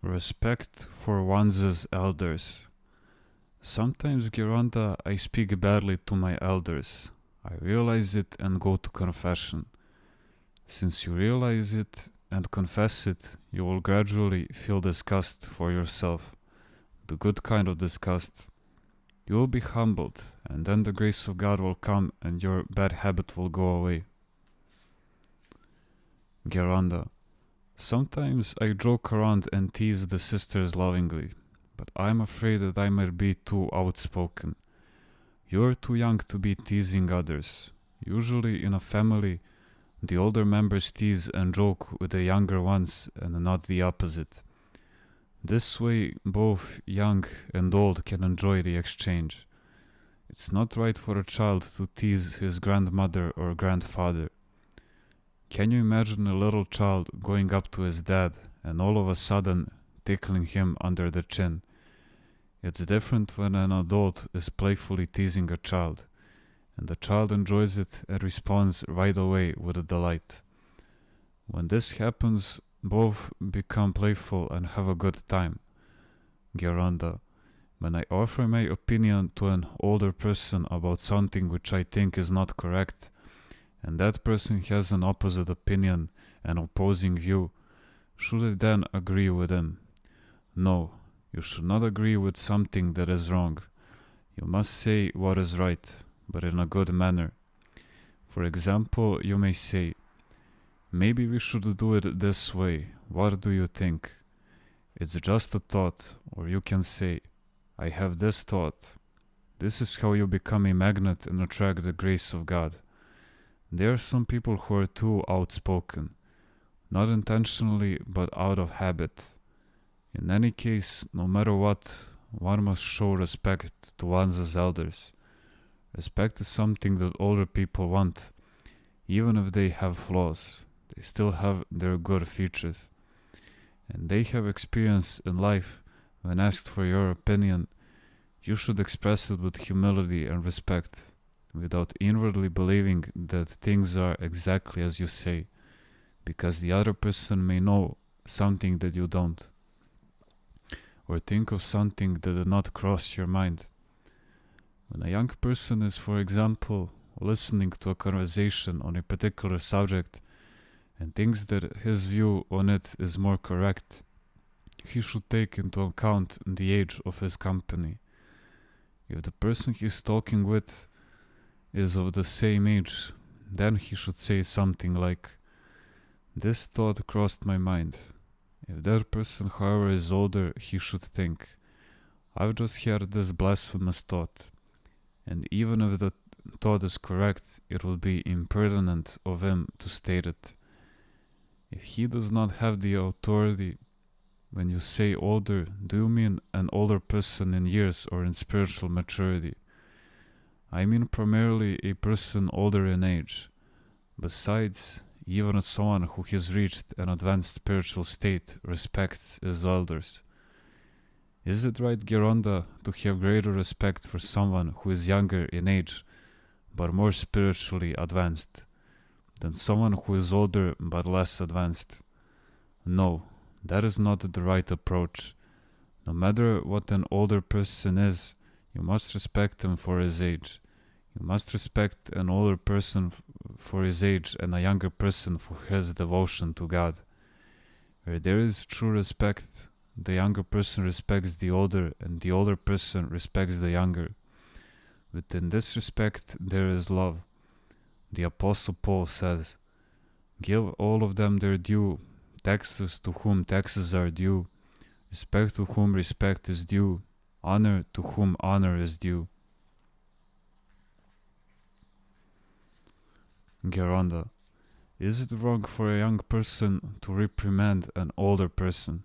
Respect for one's elders. Sometimes, Giranda, I speak badly to my elders. I realize it and go to confession. Since you realize it and confess it, you will gradually feel disgust for yourself, the good kind of disgust. You will be humbled, and then the grace of God will come and your bad habit will go away. Giranda. Sometimes I joke around and tease the sisters lovingly, but I'm afraid that I might be too outspoken. You're too young to be teasing others. Usually in a family, the older members tease and joke with the younger ones and not the opposite. This way, both young and old can enjoy the exchange. It's not right for a child to tease his grandmother or grandfather. Can you imagine a little child going up to his dad and all of a sudden tickling him under the chin? It's different when an adult is playfully teasing a child, and the child enjoys it and responds right away with a delight. When this happens, both become playful and have a good time. Giranda. When I offer my opinion to an older person about something which I think is not correct, and that person has an opposite opinion and opposing view, should I then agree with him? No, you should not agree with something that is wrong. You must say what is right, but in a good manner. For example, you may say, maybe we should do it this way. What do you think? It's just a thought, or you can say, I have this thought. This is how you become a magnet and attract the grace of God. There are some people who are too outspoken, not intentionally but out of habit. In any case, no matter what, one must show respect to one's elders. Respect is something that older people want. Even if they have flaws, they still have their good features. And they have experience in life. When asked for your opinion, you should express it with humility and respect, without inwardly believing that things are exactly as you say, because the other person may know something that you don't, or think of something that did not cross your mind. When a young person is, for example, listening to a conversation on a particular subject and thinks that his view on it is more correct, he should take into account the age of his company. If the person he is talking with is of the same age, then he should say something like, this thought crossed my mind. If that person, however, is older, he should think, I've just heard this blasphemous thought, and even if the thought is correct, it would be impertinent of him to state it. If he does not have the authority, when you say older, do you mean an older person in years or in spiritual maturity? I mean primarily a person older in age. Besides, even someone who has reached an advanced spiritual state respects his elders. Is it right, Gironda, to have greater respect for someone who is younger in age but more spiritually advanced than someone who is older but less advanced? No, that is not the right approach. No matter what an older person is, you must respect him for his age. You must respect an older person for his age and a younger person for his devotion to God. Where there is true respect, the younger person respects the older and the older person respects the younger. Within this respect there is love. The Apostle Paul says, give all of them their due, taxes to whom taxes are due, respect to whom respect is due, honor to whom honor is due. Gironda. Is it wrong for a young person to reprimand an older person?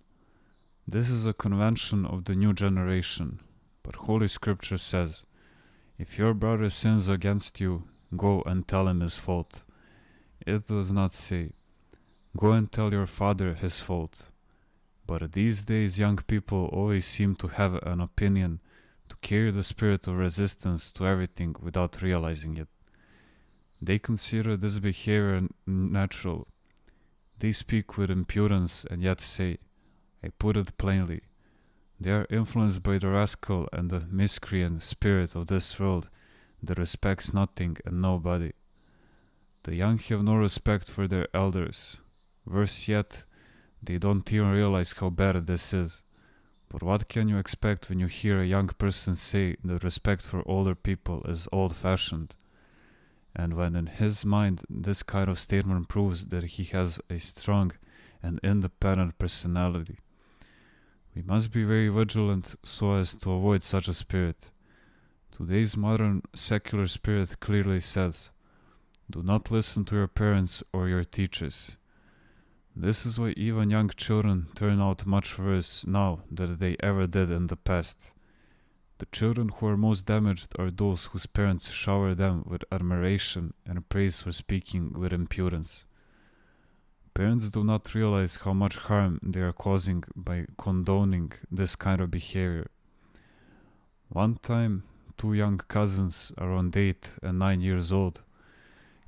This is a convention of the new generation, but Holy Scripture says, if your brother sins against you, go and tell him his fault. It does not say, go and tell your father his fault. But these days young people always seem to have an opinion, to carry the spirit of resistance to everything without realizing it. They consider this behavior natural. They speak with impudence and yet say, I put it plainly. They are influenced by the rascal and the miscreant spirit of this world that respects nothing and nobody. The young have no respect for their elders. Worse yet, they don't even realize how bad this is. But what can you expect when you hear a young person say that respect for older people is old-fashioned? And when in his mind this kind of statement proves that he has a strong and independent personality. We must be very vigilant so as to avoid such a spirit. Today's modern secular spirit clearly says, do not listen to your parents or your teachers. This is why even young children turn out much worse now than they ever did in the past. The children who are most damaged are those whose parents shower them with admiration and praise for speaking with impudence. Parents do not realize how much harm they are causing by condoning this kind of behavior. One time, two young cousins, around 8 and 9 years old,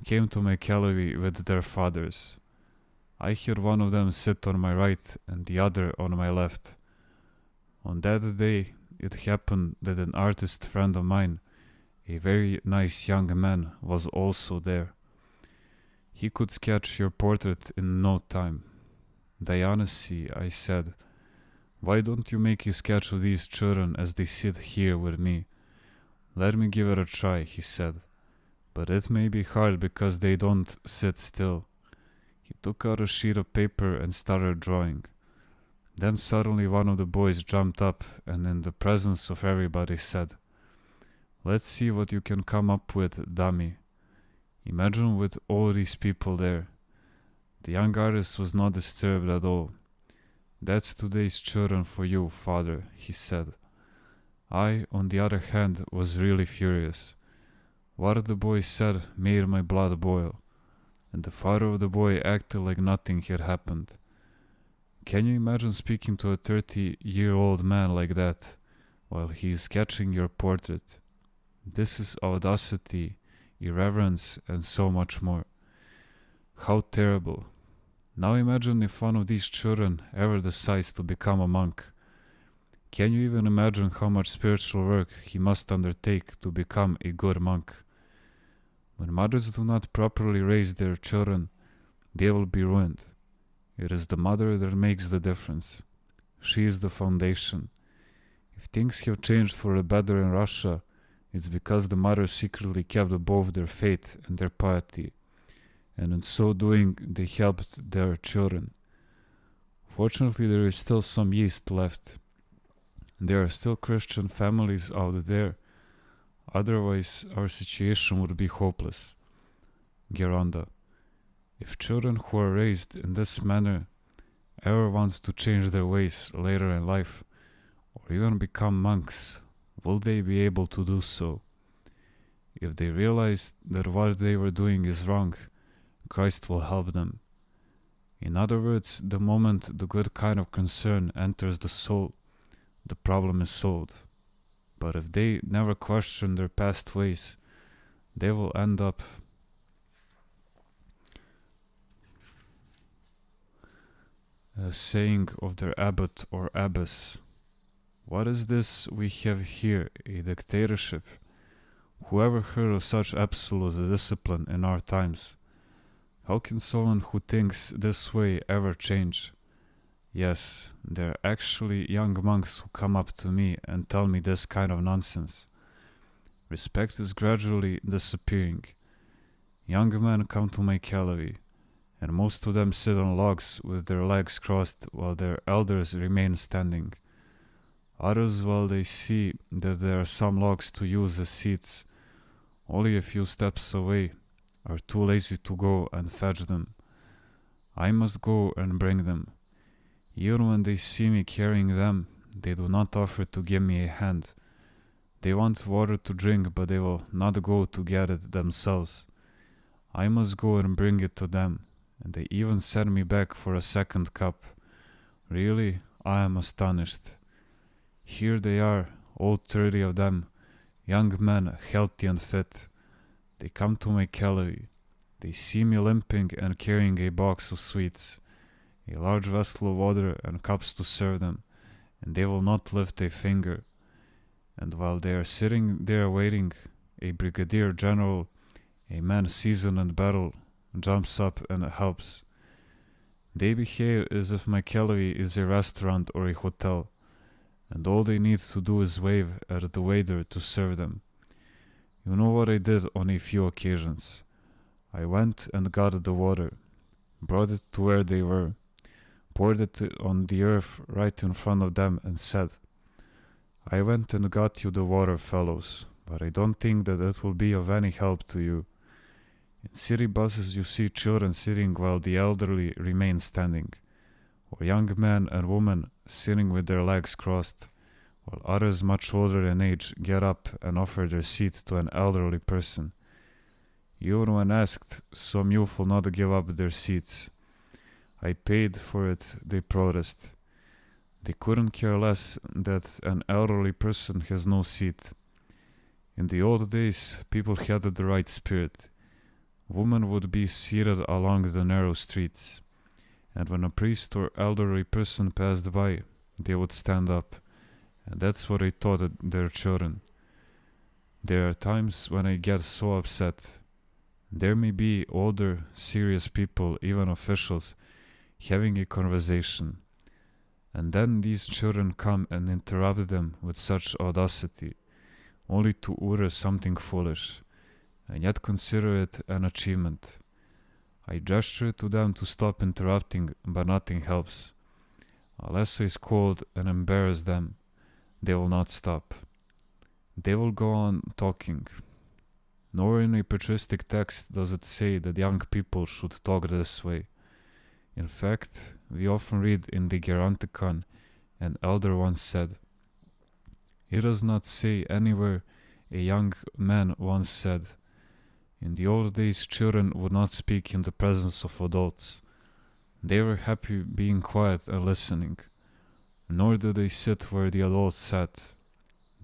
came to my gallery with their fathers. I had one of them sit on my right and the other on my left. On that day, it happened that an artist friend of mine, a very nice young man, was also there. He could sketch your portrait in no time. Dionysi, I said, why don't you make a sketch of these children as they sit here with me? Let me give it a try, he said, but it may be hard because they don't sit still. He took out a sheet of paper and started drawing. Then suddenly one of the boys jumped up and in the presence of everybody said, let's see what you can come up with, dummy. Imagine with all these people there. The young artist was not disturbed at all. That's today's children for you, father, he said. I, on the other hand, was really furious. What the boy said made my blood boil, and the father of the boy acted like nothing had happened. Can you imagine speaking to a 30-year-old man like that while he is sketching your portrait? This is audacity, irreverence, and so much more. How terrible. Now imagine if one of these children ever decides to become a monk. Can you even imagine how much spiritual work he must undertake to become a good monk? When mothers do not properly raise their children, they will be ruined. It is the mother that makes the difference. She is the foundation. If things have changed for the better in Russia, it's because the mothers secretly kept above their faith and their piety, and in so doing they helped their children. Fortunately, there is still some yeast left. There are still Christian families out there, otherwise our situation would be hopeless. Geronda. If children who are raised in this manner ever want to change their ways later in life, or even become monks, will they be able to do so? If they realize that what they were doing is wrong, Christ will help them. In other words, the moment the good kind of concern enters the soul, the problem is solved. But if they never question their past ways, they will end up saying of their abbot or abbess, what is this we have here, a dictatorship? Whoever heard of such absolute discipline in our times? How can someone who thinks this way ever change? Yes, there are actually young monks who come up to me and tell me this kind of nonsense. Respect is gradually disappearing. Young men come to my gallery, and most of them sit on logs with their legs crossed while their elders remain standing. Others, while they see that there are some logs to use as seats, only a few steps away, are too lazy to go and fetch them. I must go and bring them. Even when they see me carrying them, they do not offer to give me a hand. They want water to drink, but they will not go to get it themselves. I must go and bring it to them, and they even send me back for a second cup. Really, I am astonished. Here they are, all 30 of them, young men, healthy and fit. They come to my gallery. They see me limping and carrying a box of sweets. a large vessel of water and cups to serve them, and they will not lift a finger. And while they are sitting there waiting, a brigadier general, a man seasoned in battle, jumps up and helps. They behave as if Makelvi is a restaurant or a hotel, and all they need to do is wave at the waiter to serve them. You know what I did on a few occasions. I went and got the water, brought it to where they were, poured it on the earth right in front of them and said, I went and got you the water, fellows, but I don't think that it will be of any help to you. In city buses you see children sitting while the elderly remain standing, or young men and women sitting with their legs crossed, while others much older in age get up and offer their seat to an elderly person. Even when asked, some youth will not give up their seats. I paid for it, they protest. They couldn't care less that an elderly person has no seat. In the old days, people had the right spirit. Women would be seated along the narrow streets, and when a priest or elderly person passed by, they would stand up, and that's what I taught their children. There are times when I get so upset. There may be older, serious people, even officials, having a conversation, and then these children come and interrupt them with such audacity, only to utter something foolish, and yet consider it an achievement. I gesture to them to stop interrupting, but nothing helps. Unless I scold and embarrass them, they will not stop. They will go on talking. Nor in a patristic text does it say that young people should talk this way. In fact, we often read in the Geronticon, an elder once said. It does not say anywhere, a young man once said. In the old days, children would not speak in the presence of adults. They were happy being quiet and listening, nor did they sit where the adults sat.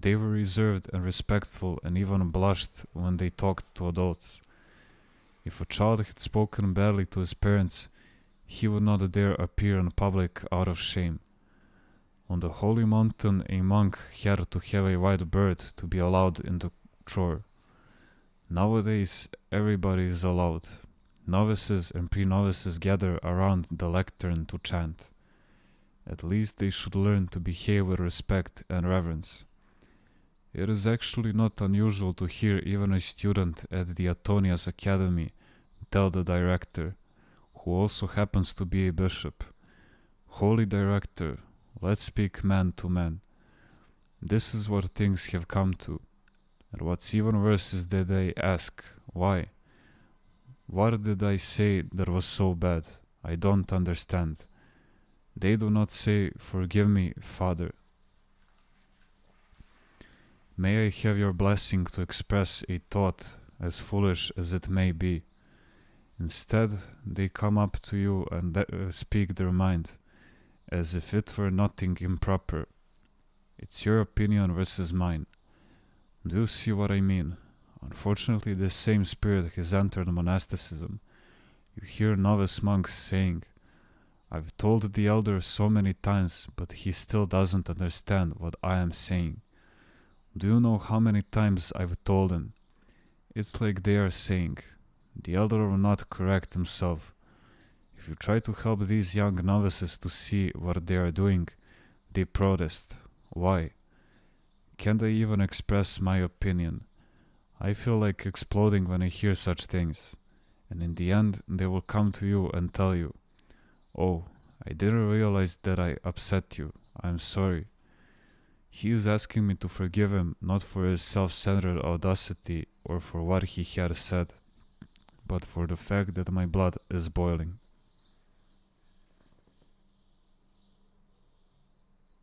They were reserved and respectful and even blushed when they talked to adults. If a child had spoken badly to his parents, he would not dare appear in public out of shame. On the holy mountain, a monk had to have a white bird to be allowed in the chore. Nowadays, everybody is allowed. Novices and pre-novices gather around the lectern to chant. At least they should learn to behave with respect and reverence. It is actually not unusual to hear even a student at the Athonias Academy tell the director, who also happens to be a bishop, Holy Director, let's speak man to man. This is what things have come to. And what's even worse is that they ask, why? What did I say that was so bad? I don't understand. They do not say, forgive me, Father. May I have your blessing to express a thought, as foolish as it may be. Instead, they come up to you and speak their mind, as if it were nothing improper. It's your opinion versus mine. Do you see what I mean? Unfortunately, this same spirit has entered monasticism. You hear novice monks saying, I've told the elder so many times, but he still doesn't understand what I am saying. Do you know how many times I've told him? It's like they are saying, the elder will not correct himself. If you try to help these young novices to see what they are doing, they protest. Why? Can't I even express my opinion? I feel like exploding when I hear such things, and in the end they will come to you and tell you, oh, I didn't realize that I upset you, I'm sorry. He is asking me to forgive him not for his self-centered audacity or for what he had said, but for the fact that my blood is boiling.